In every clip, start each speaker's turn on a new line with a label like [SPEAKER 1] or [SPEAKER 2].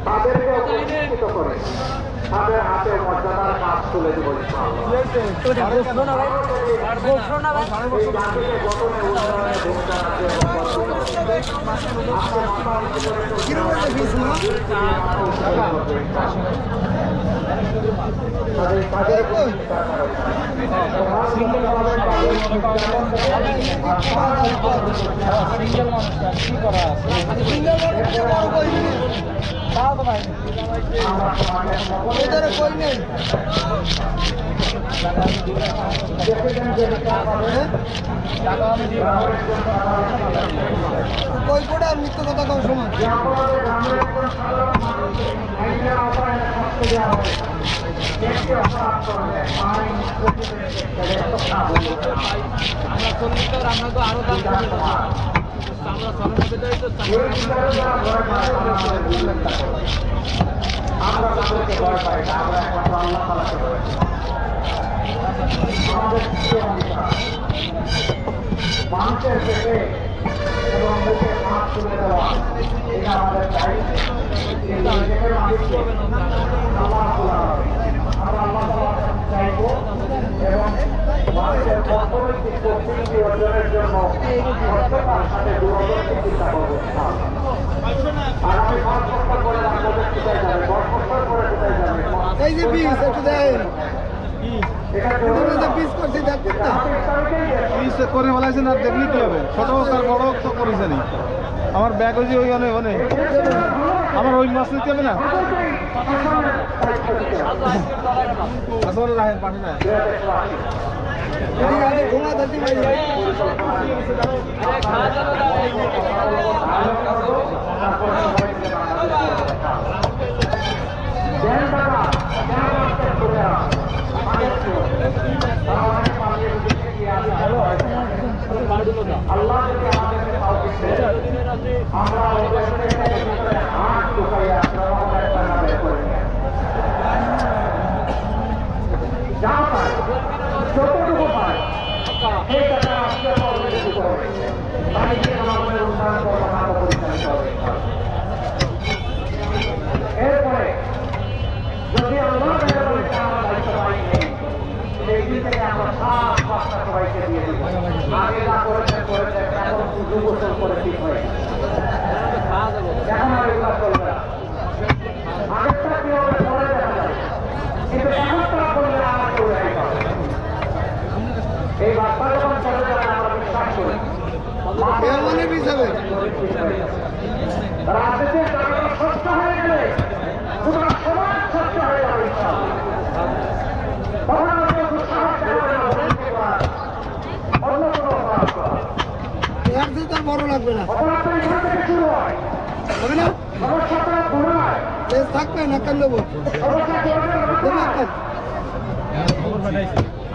[SPEAKER 1] তাদেরকে উপকৃত করে তাদের হাতে মর্যাদার কাজ তুলে দেব
[SPEAKER 2] কই পড়ে আর মিথ্যে কথা কম সময়
[SPEAKER 3] আমরা তো আরো দাম
[SPEAKER 1] আমরা তাদেরকে ভয় পাই না, আমরা একমাত্র আল্লাহ তাআলাকে ভয় পাই। আমাদের মানুষের পেটে এবং মুখে হাত তুলে দেওয়া এটা আমাদের দায়িত্ব। কিন্তু নিজেদের মালিককে আল্লাহ তাআলা আমরা আল্লাহ তাআলার কাছে চাইব এবং মানুষের অর্থনৈতিক প্রবৃদ্ধি অর্জনের জন্য সত্যতার সাথে দূরদর্শী চিন্তা করবো। আর আমি বরপত্র করে রাখবো কোথায় যাবে, বরপত্র করে কোথায় যাবে।
[SPEAKER 2] এই যে পিস একটু দেয় পিস করছি দেখবেন না
[SPEAKER 4] পিস করে ফেলাইছেন আর দেখলি কি হবে, ছোট হোক আর বড় হোক তো করেছেন। আমার ব্যাগ হয়েছে ওই অনেক অনেক আমার ওই মাছ নিতে হবে না আসলে রাখেন পাঠে না
[SPEAKER 2] ঘুমা থাকি ভাই
[SPEAKER 1] আল্লাহ যদি আমাদেরকে তাওফিক দেয় আমরা হাত ঢুকাইয়া রহমতের টাকা বের করে নিই। যা পায় যতটুকু পায় সেই টাকা আজকে অলরেডি করবে, তাই কি আমাদের উন্নয়ন কর্মকাণ্ড পরিচালিত হবে। এরপরে যদি আল্লাহ মেহরবানিতে আমরা দায়িত্ব পাই সেই দিন থেকে আমরা সাত পাঁচটা সবাইকে দিয়ে দেবো। আগে যা করেছেন করেছেন, এখন 2 বছর পরে ঠিক হয়ে এখন আর এগুলা চলবে না। আগেরটা কি হবে পরে দেখা যায়, কিন্তু এখন তারা করলে আমরা কেউ নাই পাবো। এই বার্তা যখন চলে যাবে আমরা বিশ্বাস করি
[SPEAKER 2] মানে পিস হবে
[SPEAKER 1] রাজনীতির জায়গাটা স্বচ্ছ হয়ে গেলে পুরো সমাজ স্বচ্ছ হয়ে যাবে ইনশাআল্লাহ। তখন আমাদের দুঃসাহস দেখাবে না অন্য কোনো অপরাধ করা।
[SPEAKER 2] এর তো তার বড় লাগবে না
[SPEAKER 1] অপরাধ তো এখান থেকে শুরু হয়,
[SPEAKER 2] হবে না
[SPEAKER 1] সমস্যাটা ঘোরায়,
[SPEAKER 2] লেজ থাকবে না কান দেবো
[SPEAKER 1] সমস্যা ঘোরানোর
[SPEAKER 2] দেবো
[SPEAKER 1] মাধ্যমে
[SPEAKER 2] একটা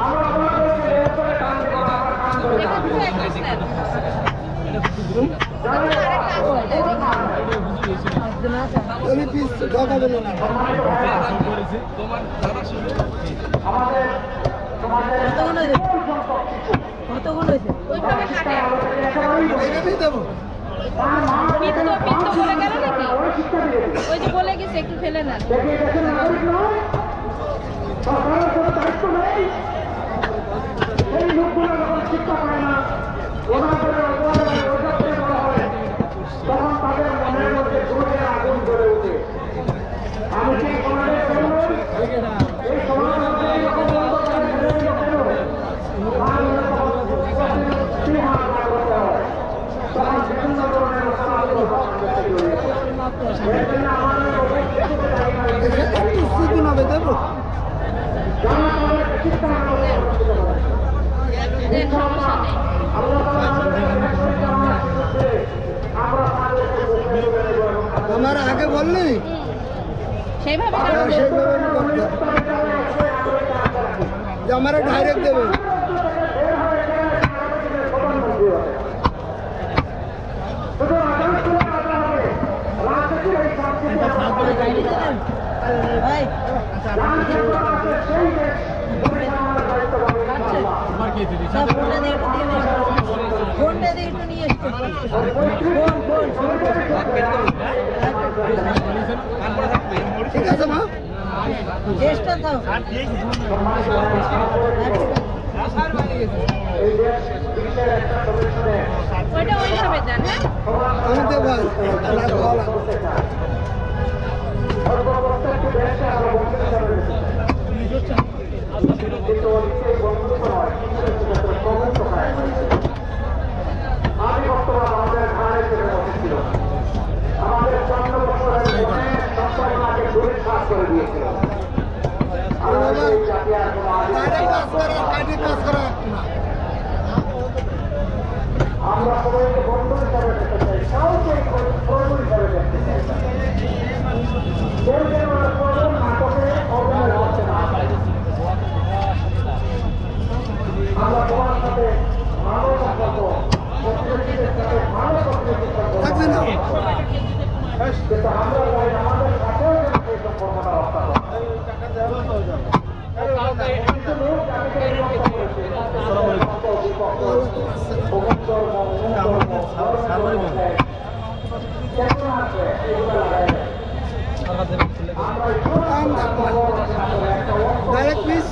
[SPEAKER 1] আমরা অপরাধ করেছি এরপরে কান দেবো না, আবার কান ধরে যাবে।
[SPEAKER 2] আমি পিস ঢকাবে না
[SPEAKER 1] আমাদের সমাজের
[SPEAKER 5] কতগুলো হয়েছে ওইভাবে কাটে
[SPEAKER 2] এইভাবেই দেবো
[SPEAKER 5] পিত্ত পিত্ত বলে গেল নাকি ওই যে বলে গেছে একটু ফেলে না
[SPEAKER 1] এই লোকগুলো যখন শিক্ষা পায় না, ওনার করে তখন তাদের মনের মধ্যে ক্রোধের আগুন জ্বলে ওঠে। আমি সেই সমাজের জন্য এই সমাজের মধ্যে এরকম বন্ধ করে ফেলেছিল কেন? তাহলে তখন তিহার বার করতে হয়। তখন বিভিন্ন ধরনের অপরাধগুলো সমাজের থেকে জড়িয়ে পড়ে। এর জন্য আমাদের অভিজ্ঞতাকে জায়গা দিতে
[SPEAKER 2] একটু সুদিন হবে দেবো
[SPEAKER 1] যারা তাদেরকে শিক্ষা না করে প্রভাবিত করে।
[SPEAKER 5] সমস্যা নেই
[SPEAKER 1] আল্লাহ তাআলা আমাদেরকে শিক্ষা না করতে আমরা তাদেরকে বুঝিয়ে দেব এবং
[SPEAKER 2] আমার আগে বললি
[SPEAKER 5] সেইভাবে
[SPEAKER 2] সেইভাবে আমি করতাম যে আমার ডাইরেক্ট দেবে
[SPEAKER 5] ফোনটা দিয়ে একটু নিয়ে এসো ফোন
[SPEAKER 2] ঠিক আছে মা
[SPEAKER 1] এই যে বিশ্বের একটা সদস্যদের
[SPEAKER 5] ওইটা ওইভাবে দেন, হ্যাঁ?
[SPEAKER 2] আমি দেবো আল্লাহ ভালো
[SPEAKER 1] করতে চাই প্রত্যেকটি দেশকে আমরা বন্ধু হিসাবে রেখেছি কিন্তু সেই বন্ধুত্ব নয় প্রভুত্ব হয় আমি বর্তমান আমাদের ঘাড়ে চেপে বসেছিল আমাদের 14 বছরের সম্পর্ককে দূরে শ্বাস করে দিয়েছিল আমাদের এই জাতি আর কোনো
[SPEAKER 2] বাইরে কাজ করা কাজে কাজ করা না
[SPEAKER 1] আমরা সবাইকে বন্ধু হিসাবে দেখতে চাই কাউকে বন্ধু হিসাবে দেখতে চাই কেউ যেন কোনো নাটকে অভিনয় করতে না পারে। আমরা তোমার সাথে ভালো সম্পর্ক প্রতিবেশীদের সাথে ভালো প্রতিবেশী
[SPEAKER 2] থাকছে না
[SPEAKER 1] কিন্তু আমরা চাই আমাদের সাথেও যেন সেই সম্পর্কটা রক্ষা করে কিন্তু লোক যাকে এই রক্ষা করেছে
[SPEAKER 2] ডাইরেক্ট পিস